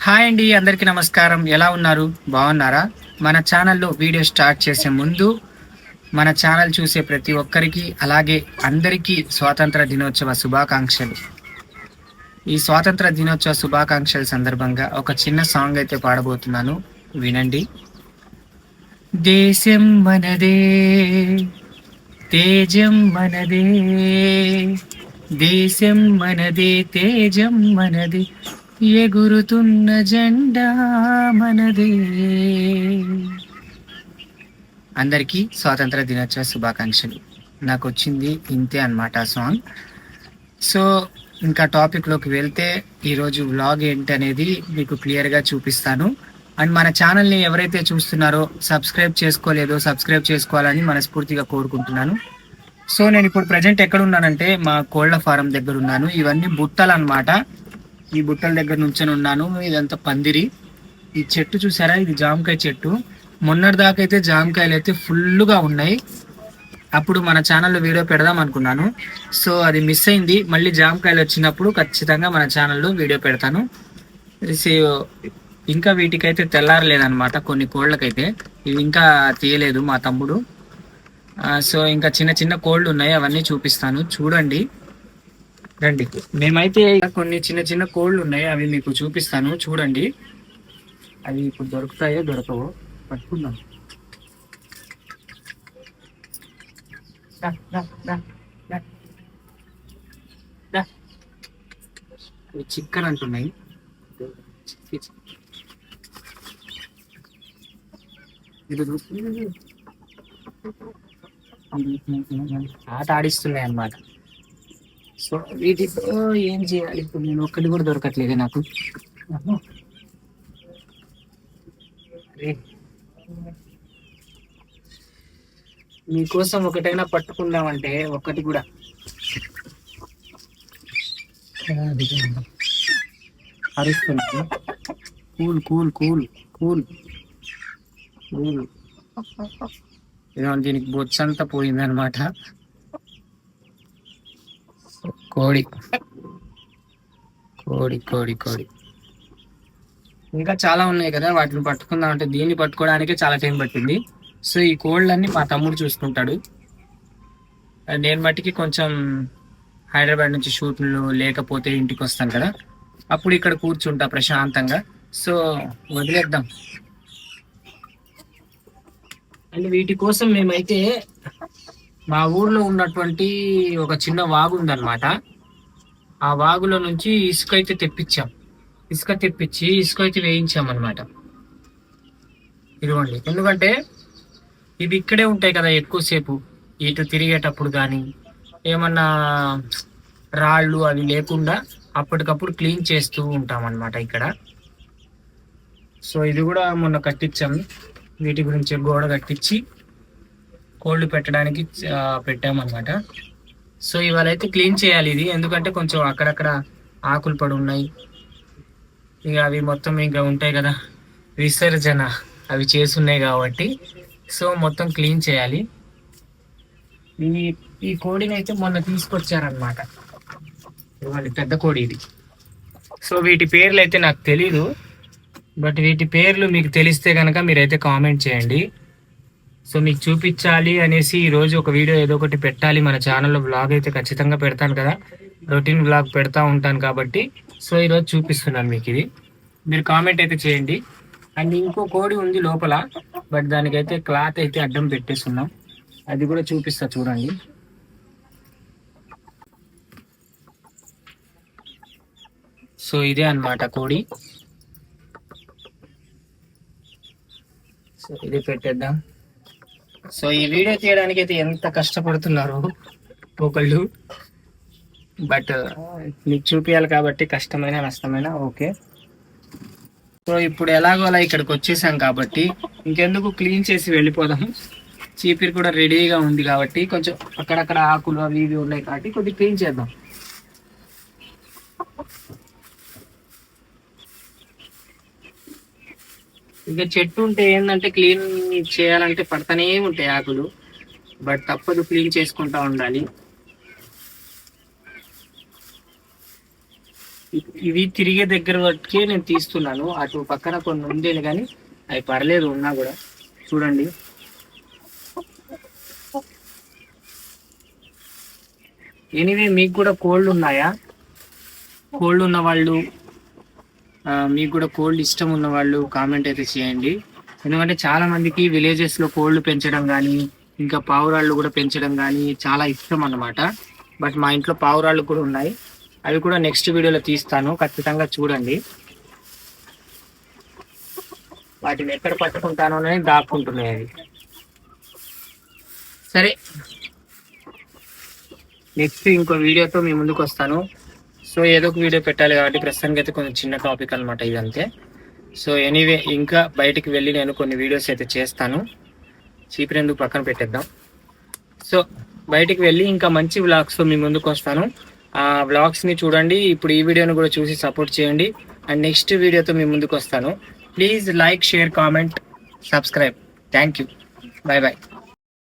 Hi అండి, అందరికీ నమస్కారం. ఎలా ఉన్నారు? బాగున్నారా? మన ఛానల్లో వీడియో స్టార్ట్ చేసే ముందు మన ఛానల్ చూసే ప్రతి ఒక్కరికి అలాగే అందరికీ స్వాతంత్ర దినోత్సవ శుభాకాంక్షలు. ఈ స్వాతంత్ర దినోత్సవ శుభాకాంక్షల సందర్భంగా ఒక చిన్న సాంగ్ అయితే పాడబోతున్నాను, వినండి. దేశం మనదే, తేజం మనదే, దేశం మనదే, తేజం మనదే, ఎగురుతున్న జెండా మనదే. అందరికీ స్వాతంత్ర దినోత్సవ శుభాకాంక్షలు. నాకు వచ్చింది ఇంతే అన్నమాట సాంగ్. సో ఇంకా టాపిక్లోకి వెళ్తే ఈరోజు వ్లాగ్ ఏంటనేది మీకు క్లియర్గా చూపిస్తాను. అండ్ మన ఛానల్ని ఎవరైతే చూస్తున్నారో సబ్స్క్రైబ్ చేసుకోలేదో సబ్స్క్రైబ్ చేసుకోవాలని మనస్ఫూర్తిగా కోరుకుంటున్నాను. సో నేను ఇప్పుడు ప్రజెంట్ ఎక్కడ ఉన్నానంటే మా కోళ్ల ఫారం దగ్గర ఉన్నాను. ఇవన్నీ బుట్టలు అన్నమాట. ఈ బుట్టల దగ్గర నుంచొని ఉన్నాను. ఇదంతా పందిరి. ఈ చెట్టు చూసారా, ఇది జామకాయ చెట్టు. మొన్నటి దాకా అయితే జామకాయలు అయితే ఫుల్గా ఉన్నాయి. అప్పుడు మన ఛానల్లో వీడియో పెడదాం అనుకున్నాను, సో అది మిస్ అయింది. మళ్ళీ జామకాయలు వచ్చినప్పుడు ఖచ్చితంగా మన ఛానల్లో వీడియో పెడతాను. ఇంకా వీటికైతే తెల్లారలేదన్నమాట, కొన్ని కోళ్ళకైతే. ఇవి ఇంకా తీయలేదు మా తమ్ముడు. సో ఇంకా చిన్న చిన్న కోళ్ళు ఉన్నాయి, అవన్నీ చూపిస్తాను, చూడండి రండి. మేమైతే కొన్ని చిన్న చిన్న కోళ్ళు ఉన్నాయి, అవి మీకు చూపిస్తాను, చూడండి. అవి ఇప్పుడు దొరుకుతాయో దొరకవో పట్టుకుందాం. చిక్కన్ అంటున్నాయి. ఆట ఆడిస్తున్నాయి అన్నమాట. సో వీటితో ఏం చేయాలి ఇప్పుడు? నేను ఒక్కటి కూడా దొరకట్లేదు నాకు. మీకోసం ఒకటైనా పట్టుకుందామంటే ఒక్కటి కూడా. అరుస్తుంది. Cool cool cool cool cool. దీనికి బొచ్చంతా పోయిందనమాట. కోడి కోడి కోడి కోడి ఇంకా చాలా ఉన్నాయి కదా, వాటిని పట్టుకుందామంటే దీన్ని పట్టుకోవడానికి చాలా టైం పట్టింది. సో ఈ కోళ్ళన్నీ మా తమ్ముడు చూసుకుంటాడు. నేను మట్టికి కొంచెం హైదరాబాద్ నుంచి షూట్లు లేకపోతే ఇంటికి వస్తాను కదా, అప్పుడు ఇక్కడ కూర్చుంటా ప్రశాంతంగా. సో వదిలేద్దాం. అండ్ వీటి కోసం మేమైతే మా ఊర్లో ఉన్నటువంటి ఒక చిన్న వాగు ఉందన్నమాట. ఆ వాగులో నుంచి ఇసుక అయితే తెప్పించాం. ఇసుక అయితే వేయించామన్నమాట. ఇదిగోండి, ఎందుకంటే ఇవి ఇక్కడే ఉంటాయి కదా ఎక్కువసేపు, ఇటు తిరిగేటప్పుడు కానీ ఏమన్నా రాళ్ళు అవి లేకుండా అప్పటికప్పుడు క్లీన్ చేస్తూ ఉంటాం అన్నమాట ఇక్కడ. సో ఇది కూడా మొన్న కట్టించాము, వీటి గురించి గోడ కట్టించి కోళ్ళు పెట్టడానికి పెట్టామన్నమాట. సో ఇవాళ అయితే క్లీన్ చేయాలి ఇది, ఎందుకంటే కొంచెం అక్కడక్కడ ఆకులు పడి ఉన్నాయి. ఇక అవి మొత్తం ఇంకా ఉంటాయి కదా, విసర్జన అవి చేసున్నాయి కాబట్టి సో మొత్తం క్లీన్ చేయాలి. ఈ కోడిని అయితే మొన్న తీసుకొచ్చారనమాట, ఇవాళ పెద్ద కోడి ఇది. సో వీటి పేర్లు అయితే నాకు తెలీదు, బట్ వీటి పేర్లు మీకు తెలిస్తే కనుక మీరైతే కామెంట్ చేయండి. సో మీకు చూపించాలి అనేసి ఈరోజు ఒక వీడియో ఏదో ఒకటి పెట్టాలి మన ఛానల్లో. బ్లాగ్ అయితే ఖచ్చితంగా పెడతాను కదా, రొటీన్ బ్లాగ్ పెడతా ఉంటాను కాబట్టి. సో ఈరోజు చూపిస్తున్నాను మీకు ఇది, మీరు కామెంట్ అయితే చేయండి. అండ్ ఇంకో కోడి ఉంది లోపల, బట్ దానికైతే క్లాత్ అయితే అడ్డం పెట్టేస్తున్నాం, అది కూడా చూపిస్తా చూడండి. సో ఇదే అన్నమాట కోడి. సో ఇది పెట్టేద్దాం. సో ఈ వీడియో తీయడానికి అయితే ఎంత కష్టపడుతున్నారు ఒకళ్ళు, బట్ మీకు చూపించాలి కాబట్టి కష్టమైన నష్టమైన ఓకే. సో ఇప్పుడు ఎలాగో అలా ఇక్కడికి వచ్చేసాం కాబట్టి ఇంకెందుకు, క్లీన్ చేసి వెళ్ళిపోదాం. చీపిరి కూడా రెడీగా ఉంది కాబట్టి, కొంచెం అక్కడక్కడ ఆకులు అవి ఇవి ఉన్నాయి కాబట్టి కొద్దిగా క్లీన్ చేద్దాం. ఇక చెట్టు ఉంటే ఏంటంటే క్లీన్ చేయాలంటే పడతానే ఉంటాయి ఆకులు, బట్ తప్పదు, క్లీన్ చేసుకుంటా ఉండాలి. ఇవి తిరిగే దగ్గర వరకే నేను తీస్తున్నాను. అటు పక్కన కొన్ని ఉండేది కానీ అవి పర్లేదు ఉన్నా కూడా. చూడండి, ఎనీవే మీకు కూడా కోల్డ్ ఉన్నాయా? కోల్డ్ ఉన్న వాళ్ళు, మీకు కూడా కోల్డ్ ఇష్టం ఉన్న వాళ్ళు కామెంట్ అయితే చేయండి. ఎందుకంటే చాలా మందికి విలేజెస్లో కోల్డ్ పెంచడం కానీ ఇంకా పావురాళ్ళు కూడా పెంచడం కానీ చాలా ఇష్టం అన్నమాట. బట్ మా ఇంట్లో పావురాళ్ళు కూడా ఉన్నాయి. అవి కూడా నెక్స్ట్ వీడియోలో తీస్తాను, ఖచ్చితంగా చూడండి. వాటిని ఎక్కడ పట్టుకుంటానో అని దాక్కుంటున్నాయి అవి. సరే, నెక్స్ట్ ఇంకో వీడియోతో మీ ముందుకు వస్తాను. సో ఏదో ఒక వీడియో పెట్టాలి కాబట్టి ప్రస్తుతానికి అయితే కొంచెం చిన్న టాపిక్ అనమాట ఇది అంతే. సో ఎనీవే ఇంకా బయటికి వెళ్ళి నేను కొన్ని వీడియోస్ అయితే చేస్తాను. చీపురెందుకు పక్కన పెట్టేద్దాం. సో బయటికి వెళ్ళి ఇంకా మంచి వ్లాగ్స్తో మీ ముందుకు వస్తాను. ఆ వ్లాగ్స్ని చూడండి. ఇప్పుడు ఈ వీడియోని కూడా చూసి సపోర్ట్ చేయండి. అండ్ నెక్స్ట్ వీడియోతో మీ ముందుకు వస్తాను. Please like, share, comment, subscribe. Thank you. Bye bye.